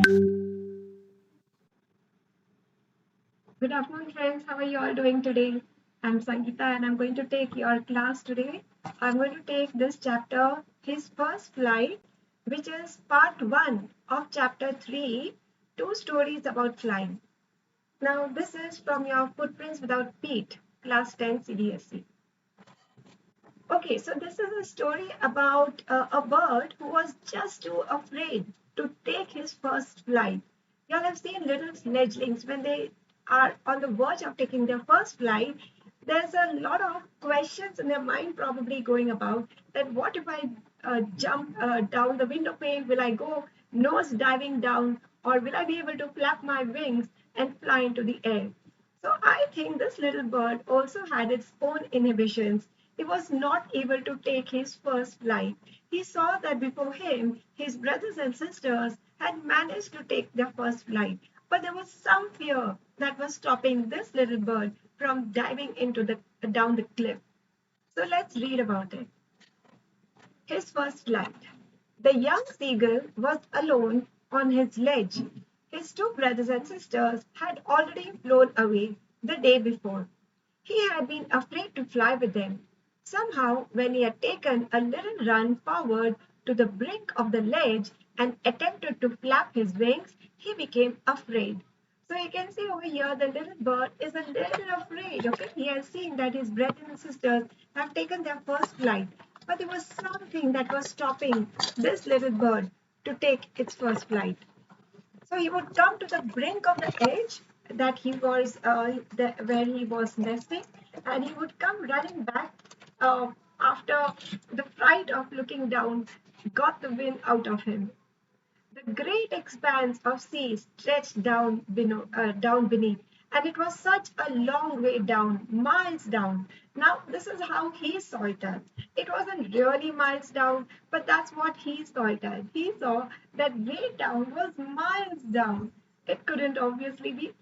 Good afternoon, friends. How are you all doing today? I'm Sangeeta and I'm going to take your class today. I'm going to take this chapter, His First Flight, which is part 1 of chapter 3, two stories about flying. Now, this is from your Footprints Without Feet, class 10 CBSE. Okay, so this is a story about a bird who was just too afraid to take his first flight. You all have seen little fledglings when they are on the verge of taking their first flight. There's a lot of questions in their mind probably going about that what if I jump down the window pane? Will I go nose diving down or will I be able to flap my wings and fly into the air? So I think this little bird also had its own inhibitions. He was not able to take his first flight. He saw that before him, his brothers and sisters had managed to take their first flight. But there was some fear that was stopping this little bird from diving into down the cliff. So let's read about it. His first flight. The young seagull was alone on his ledge. His two brothers and sisters had already flown away the day before. He had been afraid to fly with them. Somehow, when he had taken a little run forward to the brink of the ledge and attempted to flap his wings, he became afraid. So you can see over here the little bird is a little afraid. Okay, he has seen that his brothers and sisters have taken their first flight, but there was something that was stopping this little bird to take its first flight. So he would come to the brink of the edge that he was where he was nesting, and he would come running back after the fright of looking down got the wind out of him. The great expanse of sea stretched down beneath, and it was such a long way down, miles down. Now, this is how he saw it as. It wasn't really miles down, but that's what he saw it as. He saw that way down was miles down. It couldn't obviously be.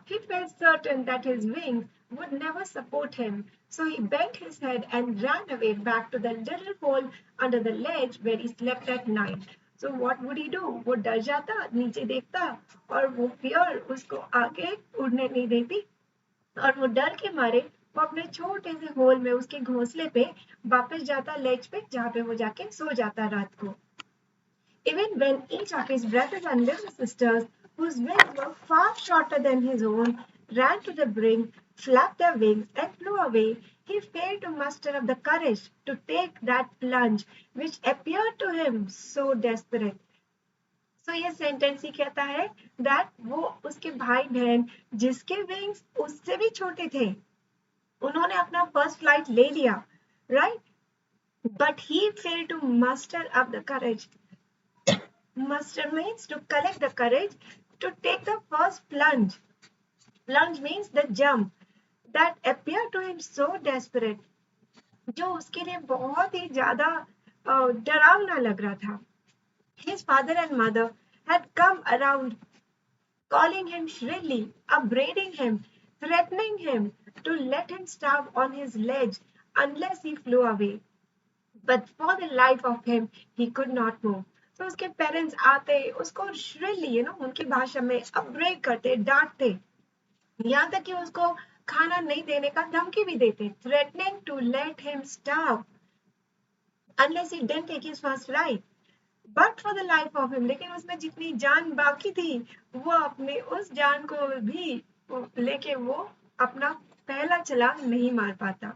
He felt certain that his wings would never support him, so he bent his head and ran away back to the little hole under the ledge where he slept at night. So what would he do? वो डर जाता, नीचे देखता और वो fear उसको आगे उड़ने नहीं देती और वो डर के मारे वो अपने छोटे से होल में उसके घोंसले पे वापस जाता लेज पे जहाँ पे वो जाके सो जाता रात को. Even when each of his brothers and little sisters, whose wings were far shorter than his own, ran to the brink, flapped their wings, and flew away, he failed to muster up the courage to take that plunge which appeared to him so desperate. So ये sentence ही कहता है that वो उसके भाई बहन जिसके wings उससे भी छोटे थे उन्होंने अपना फर्स्ट फ्लाइट ले लिया, right? But he failed to muster up the courage. Muster means to collect the courage to take the first plunge. Plunge means the jump that appeared to him so desperate, जो उसके लिए बहुत ही ज्यादा डरावना लग रहा था. His father and mother had come around, calling him shrilly, upbraiding him, threatening him to let him starve on his ledge unless he flew away. But for the life of him, he could not move. तो उसके parents आते उसको श्रिली उनकी भाषा में अपब्रेक करते, डांटते, यहाँ तक कि उसको खाना नहीं देने का धमकी भी देते, threatening to let him starve unless he didn't take his first flight. But for the life of him, लेकिन उसमें जितनी जान बाकी थी वो अपने उस जान को भी लेके वो अपना पहला छलांग नहीं मार पाता.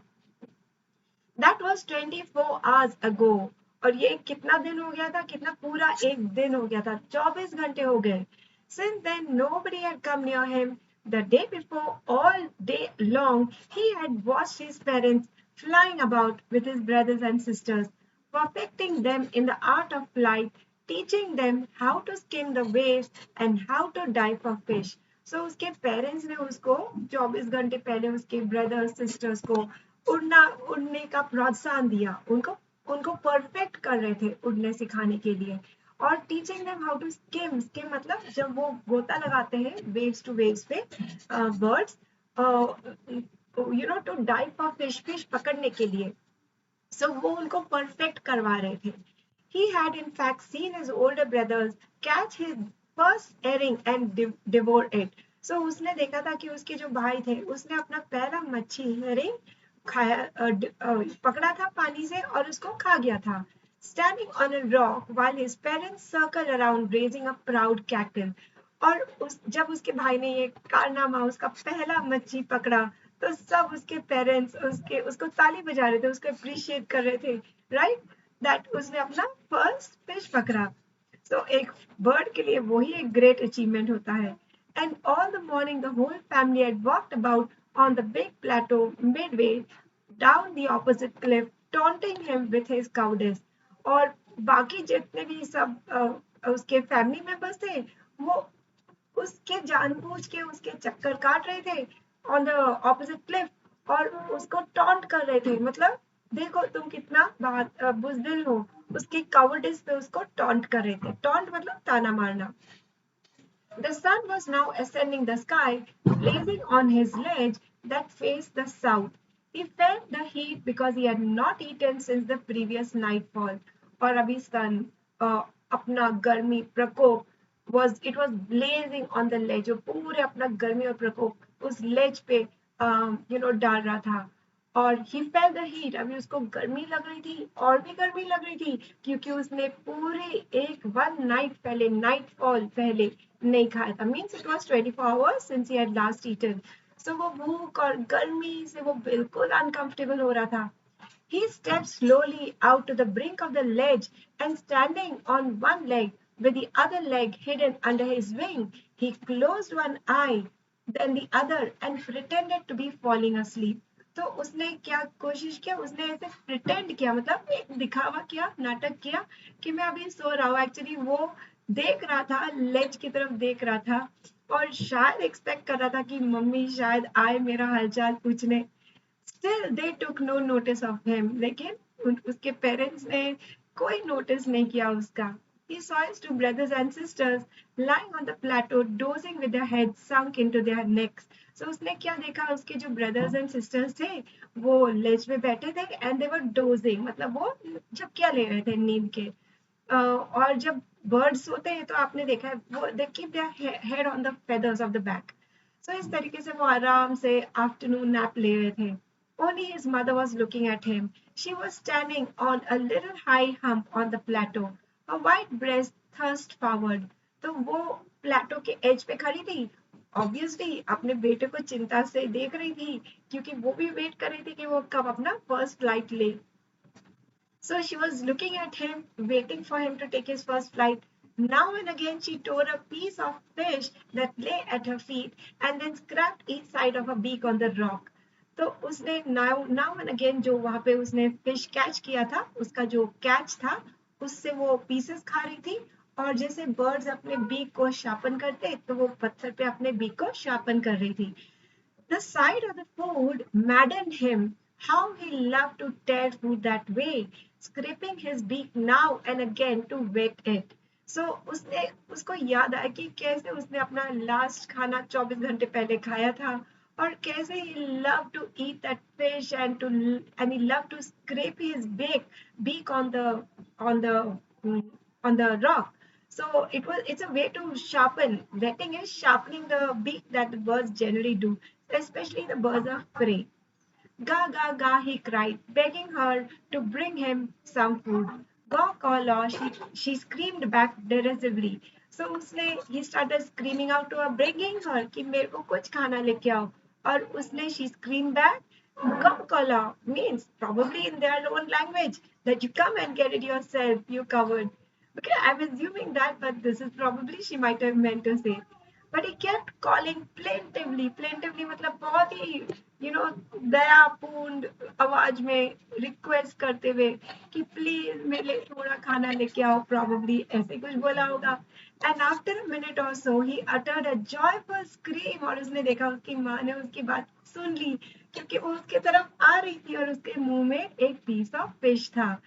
That was 24 hours ago. और ये कितना दिन हो गया था, कितना पूरा एक दिन हो गया था, 24 घंटे हो गए. Since then, nobody had come near him. The day before, all day long, he had watched his parents flying about with his brothers and sisters, perfecting them in the art of flight, teaching them how to skim the waves and how to dive for fish. So उसके parents ने उसको 24 घंटे पहले उसके brothers sisters को उड़ने का प्रोत्साहन दिया, उनको परफेक्ट कर रहे थे उड़ने सिखाने के लिए, और teaching them how to skim. Skim मतलब जब वो गोता लगाते हैं वेव्स टू वेव्स पे birds, to dive for fish पकड़ने के लिए. सो वो उनको परफेक्ट करवा रहे थे. He had in fact seen his older brothers catch first herring and devoured it. So उसने देखा था कि उसके जो भाई थे उसने अपना पहला मच्छी herring खाया, पकड़ा था पानी से और उसको खा गया था. Standing on a rock while his parents circle around raising a proud cackle. और जब उसके भाई ने ये कारनामा उसका पहला मच्छी पकड़ा तो सब उसके पेरेंट्स उसको ताली बजा रहे थे, उसको अप्रिशिएट कर रहे थे, राइट, दैट उसने अपना फर्स्ट फिश पकड़ा. सो एक बर्ड के लिए वही एक ग्रेट अचीवमेंट होता है. And all the morning the whole family had walked about on the big plateau midway down the opposite cliff taunting him with his cowardice. और बाकी जितने भी सब उसके फैमिली मेंबर्स थे वो उसके जानबूझ के उसके चक्कर काट रहे थे ऑन द ऑपोजिट क्लिफ और उसको टॉन्ट कर रहे थे, मतलब देखो तुम कितना बुजदिल हो, उसकी कावर्डिस पे उसको टॉन्ट कर रहे थे. टॉन्ट मतलब ताना मारना. The sun was now ascending the sky, blazing on his ledge that faced the south. He felt the heat because he had not eaten since the previous nightfall. और अभी sun अपना गर्मी प्रकोप was blazing on the ledge. वो पूरे अपना गर्मी और प्रकोप उस ledge पे डाल रहा था. और ही फेल द हीट, अभी उसको गर्मी लग रही थी और भी गर्मी लग रही थी क्योंकि उसने पूरे एक 1 नाइट पहले, नाइट फॉल पहले नहीं खाया था. Means it was 24 hours since he had last eaten. So वो भूख और गर्मी से वो बिल्कुल अनकंफर्टेबल हो रहा था. He stepped slowly out to the brink of the ledge and standing on one leg with the other leg hidden under his wing, he closed one eye, then the other and pretended to be falling asleep. तो उसने क्या कोशिश किया, उसने ऐसे pretend किया, मतलब एक दिखावा किया, नाटक किया कि मैं अभी सो रहा हूँ. एक्चुअली वो देख रहा था, लेज की तरफ देख रहा था और शायद एक्सपेक्ट कर रहा था कि मम्मी शायद आए मेरा हालचाल पूछने. Still they took no notice of him. लेकिन उसके पेरेंट्स ने कोई नोटिस नहीं किया उसका. He saw his two brothers and sisters lying on the plateau, dozing with their heads sunk into their necks. So उसने क्या देखा, उसके जो brothers and sisters थे वो लेज पे बैठे थे and they were dozing, मतलब वो झपकियां ले रहे थे नींद के. और जब बर्ड्स सोते हैं तो आपने देखा है वो they keep their head on the feathers of the back. So इस तरीके से वो आराम से आफ्टरनून नैप ले रहे थे. Only his mother was looking at him. She was standing on a little high hump on the plateau, her white breast thrust forward. तो वो प्लेटो के एज पे खड़ी थी. ऑब्वियसली अपने बेटे को चिंता से देख रही थी क्योंकि वो भी वेट कर रही थी कि वो कब अपना फर्स्ट फ्लाइट ले. So she was looking at him, waiting for him to take his first flight. Now and again she tore a piece of fish that lay at her feet and then scraped each side of her beak on the rock. तो उसने now and again जो वहां पे उसने fish catch किया था, उसका जो कैच था उससे वो पीसेस खा रही थी. और जैसे बर्ड्स अपने बीक को शार्पन करते तो वो पत्थर पे अपने बीक को शार्पन कर रही थी. The sight of the food maddened him. How he loved to tear food that way, scraping his beak now and again to wet it. So उसको याद आया कि कैसे उसने अपना लास्ट खाना 24 घंटे पहले खाया था और कैसे he loved to eat that fish and he loved to scrape his beak on the rock. So it's a way to sharpen. Wetting is sharpening the beak that the birds generally do, especially the birds of prey. Ga ga ga, he cried, begging her to bring him some food. Gaw caw law, she screamed back derisively. So he started screaming out to her, begging her कि मेरे को कुछ खाना लेके आओ. और she screamed back, Gaw caw law means probably in their own language that you come and get it yourself, you coward. Okay, I'm assuming that, but this is probably she might have meant to say. But he kept calling plaintively. Plaintively मतलब बहुत ही दयापूर्ण आवाज में request करते हुए कि please मेरे लिए थोड़ा खाना लेके आओ. Probably ऐसे कुछ बोला होगा. And after a minute or so, he uttered a joyful scream. और उसने देखा उसकी माँ ने उसकी बात सुन ली क्योंकि वो उसके तरफ आ रही थी और उसके मुंह में एक piece of fish था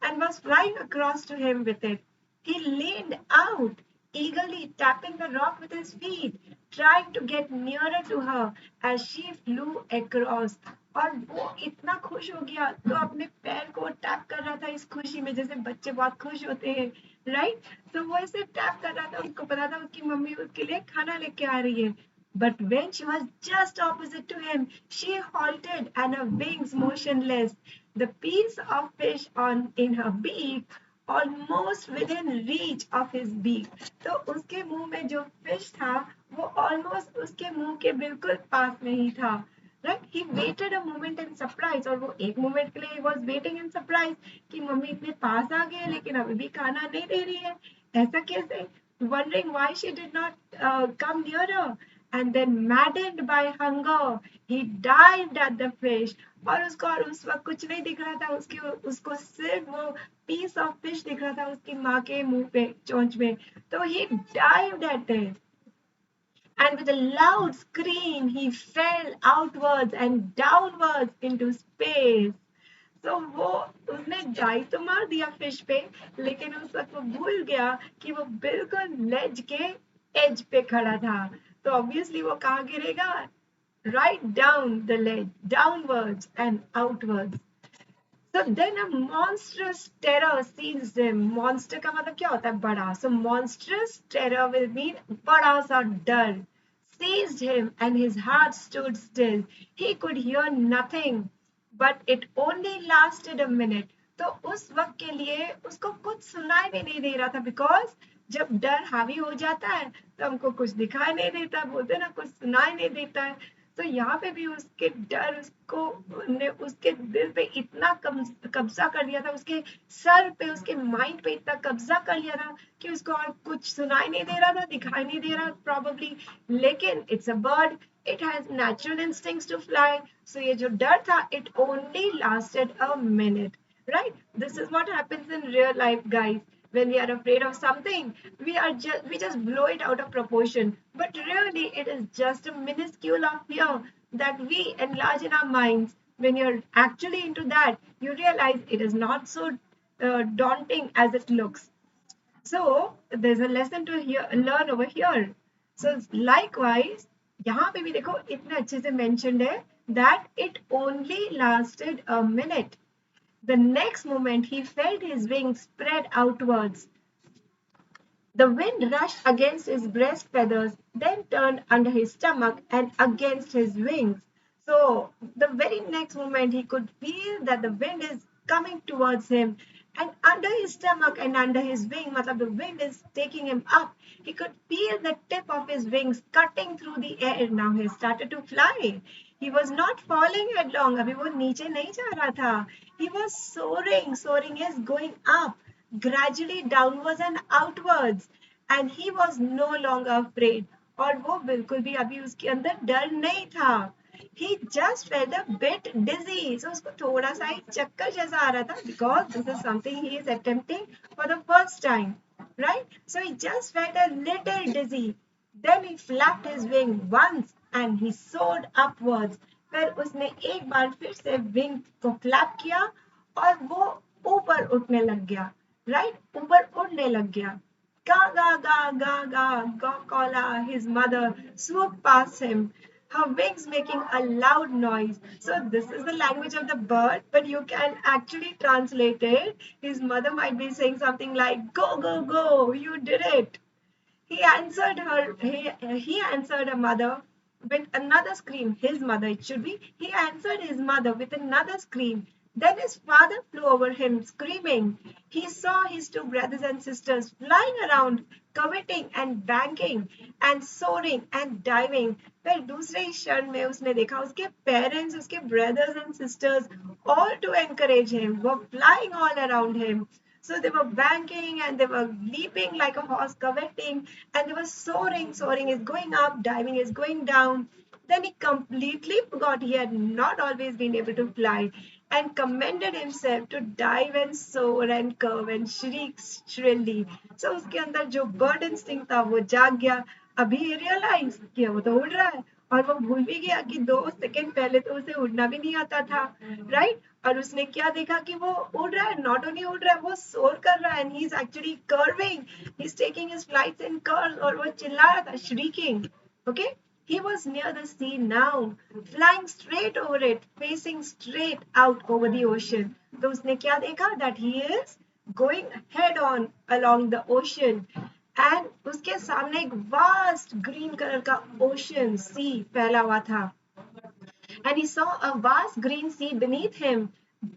and was flying across to him with it. He leaned out, eagerly tapping the rock with his feet, trying to get nearer to her as she flew across. और वो इतना खुश हो गया तो अपने पैर को टैप कर रहा था इस खुशी में, जैसे बच्चे बहुत खुश होते हैं राइट। तो वो ऐसे टैप कर रहा था, उसको पता था उसकी मम्मी उसके लिए खाना लेके आ रही है। But when she was just opposite to him, she halted and her wings motionless, the piece of fish on in her beak almost within reach of his beak. तो उसके मुंह में जो फिश था वो ऑलमोस्ट उसके मुंह के बिल्कुल पास में ही था। Right, he waited a moment in surprise, और वो एक मोमेंट के लिए he was waiting in surprise कि मम्मी इतने पास आ गए लेकिन अभी भी खाना नहीं दे रही है, ऐसा कैसे, wondering why she did not come nearer, and then maddened by hunger he dived at the fish, और उसको और उस वक्त कुछ नहीं दिख रहा था, उसकी उसको सिर्फ वो पीस ऑफ फिश दिख रहा था उसकी माँ के मुंह पे चोंच में। तो he dived at it, and with a loud scream he fell outwards and downwards into space. तो वो उसने डाई तो मार दिया फिश पे, लेकिन उस वक्त वो भूल गया कि वो बिल्कुल लेज के एज पे खड़ा था। तो ऑब्वियसली वो कहाँ गिरेगा, write down the ledge, downwards and outwards. So then a monstrous terror seized him. Monster का मतलब क्या होता है, बड़ा। So monstrous terror will mean बड़ा सा डर seized him and his heart stood still. He could hear nothing, but it only lasted a minute. तो उस वक्त के लिए उसको कुछ सुनाई भी नहीं दे रहा था, बिकॉज जब डर हावी हो जाता है तो हमको कुछ दिखाई नहीं देता, बोलते ना कुछ सुनाई नहीं देता है। तो यहाँ पे भी उसके डर उसको ने उसके दिल पे इतना कब्जा कर लिया था, उसके सर पे उसके माइंड पे इतना कब्जा कर लिया था कि उसको और कुछ सुनाई नहीं दे रहा था, दिखाई नहीं दे रहा प्रॉब्ली। लेकिन it's a bird, it has natural instincts to fly, so ये जो डर था it only lasted a minute. Right, this is what happens in real life, guys. When we are afraid of something, we just blow it out of proportion, but really it is just a minuscule of fear that we enlarge in our minds. When you're actually into that, you realize it is not so daunting as it looks. So there's a lesson to learn over here. So likewise, यहाँ पे भी देखो इतने अच्छे से mentioned है that it only lasted a minute. The next moment he felt his wings spread outwards. The wind rushed against his breast feathers, then turned under his stomach and against his wings. So, the very next moment, he could feel that the wind is coming towards him, and under his stomach and under his wing, matlab the wind is taking him up. He could feel the tip of his wings cutting through the air. Now he started to fly. He was not falling headlong. अभी वो नीचे नहीं जा रहा था. He was soaring. Soaring is going up, gradually downwards and outwards, and he was no longer afraid. और वो बिल्कुल भी अभी उसके अंदर डर नहीं था. He just felt a bit dizzy. So उसको थोड़ा सा ही चक्कर जैसा आ रहा था, because this is something he is attempting for the first time, right? So he just felt a little dizzy. Then he flapped his wing once and he soared upwards. फिर उसने एक बार फिर से विंग को फ्लैप किया और वो ऊपर उठने लग गया, राइट, ऊपर उड़ने लग गया। Ga ga ga ga ga, Gokala, his mother, swooped past him, her wings making a loud noise. So this is the language of the bird, but you can actually translate it. His mother might be saying something like, "Go go go, you did it." He answered her mother with another scream. His mother, it should be. He answered his mother with another scream. Then his father flew over him, screaming. He saw his two brothers and sisters flying around, coveting and banking and soaring and diving. फिर दूसरे ही क्षण में उसने देखा उसके parents, उसके brothers and sisters, all to encourage him, were flying all around him. So they were banking and they were leaping like a horse, coveting, and they were soaring. Soaring is going up, diving is going down. Then he completely forgot he had not always been able to fly and commended himself to dive and soar and curve and shriek shrilly. So उसके अंदर जो bird instinct था वो जाग गया. अभी realize कि वो तो उड़ रहा है, और वो भूल भी गया कि 2 सेकंड पहले तो उसे उड़ना भी नहीं आता था, राइट? और उसने क्या देखा कि वो उड़ रहा है, नॉट ओनली उड़ रहा है, वो सोर कर रहा है, and he is actually curving, he is taking his flights in curves, और वो चिल्ला रहा था, shrieking, okay? He was near the sea now, flying straight over it, facing straight out over the ocean. तो उसने क्या देखा? That he is going head on along the ocean, and उसके सामने एक vast green color का ocean sea फैला हुआ था, and he saw a vast green sea beneath him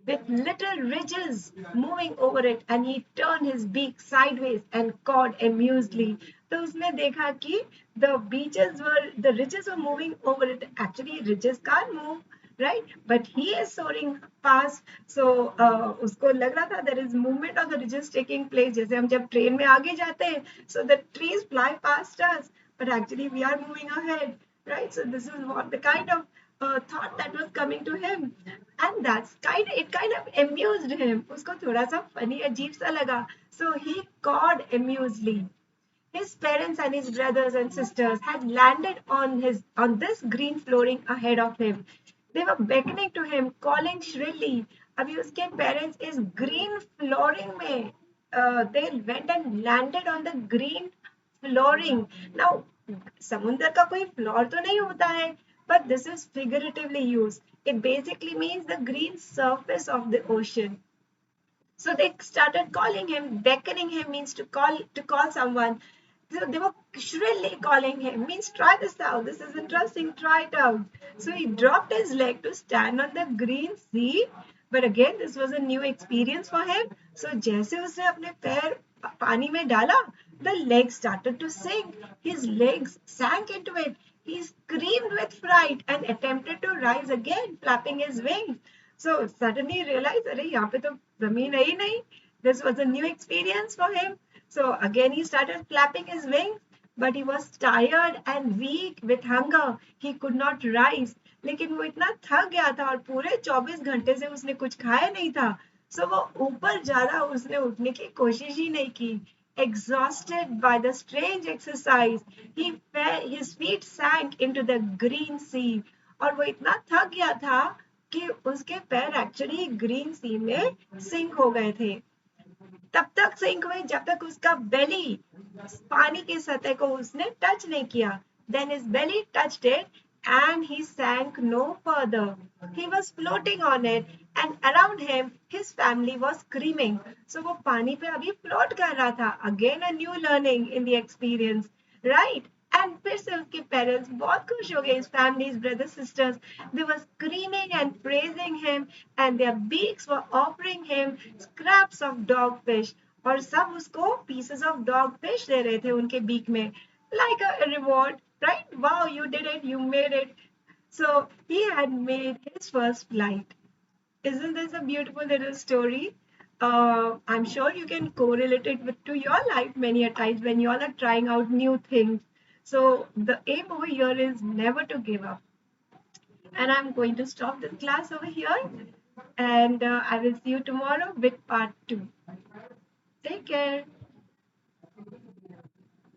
with little ridges moving over it, and he turned his beak sideways and cawed amusedly. तो उसने देखा कि the ridges were moving over it. Actually, ridges can't move, right? But he is soaring past. So उसको लग रहा था there is movement of the ridges taking place. जैसे हम जब ट्रेन में आगे जाते हैं, so the trees fly past us, but actually we are moving ahead, right? So this is what the kind of thought that was coming to him, and it kind of amused him. उसको थोड़ा सा funny अजीब सा लगा. So he cawed amusedly. His parents and his brothers and sisters had landed on this green flooring ahead of him. They were beckoning to him, calling shrilly. अभी उसके parents इस green flooring में they went and landed on the green flooring. Now समुद्र का कोई floor तो नहीं होता है, but this is figuratively used. It basically means the green surface of the ocean. So they started calling him. Beckoning him means to call someone. So they were shrilly calling him, means try this out. This is interesting. Try it out. So he dropped his leg to stand on the green sea. But again, this was a new experience for him. So जैसे उसने अपने पैर पानी में डाला, the leg started to sink. His legs sank into it. He screamed with fright and attempted to rise again, flapping his wings. So suddenly he realized, अरे यहाँ पे तो जमीन है ही नहीं. This was a new experience for him. So again he started flapping his wings, but he was tired and weak with hunger. He could not rise. लेकिन वो इतना थक गया था और पूरे 24 घंटे से उसने कुछ खाया नहीं था. So वो ऊपर ज्यादा उसने उठने की कोशिश ही नहीं की. Exhausted by the strange exercise, his feet sank into the green sea. और वो इतना थक गया था कि उसके पैर एक्चुअली ग्रीन सी में सिंक हो गए थे. तब तक सिंक हुए जब तक उसका बेली पानी की सतह को उसने टच नहीं किया. Then his belly touched it and he sank no further. He was floating on it and around him his family was screaming. So वो पानी पे अभी float कर रहा था. Again a new learning in the experience, right? And फिर से उसके parents बहुत खुश हो गए. His families, brothers, sisters, they were screaming and praising him, and their beaks were offering him scraps of dogfish. और सब उसको pieces of dogfish दे रहे थे उनके beak में, like a reward, right? Wow, you did it, you made it. So he had made his first flight. Isn't this a beautiful little story? I'm sure you can correlate it to your life many a times when you all are trying out new things. So the aim over here is never to give up. And I'm going to stop this class over here. And I will see you tomorrow with part 2. Take care.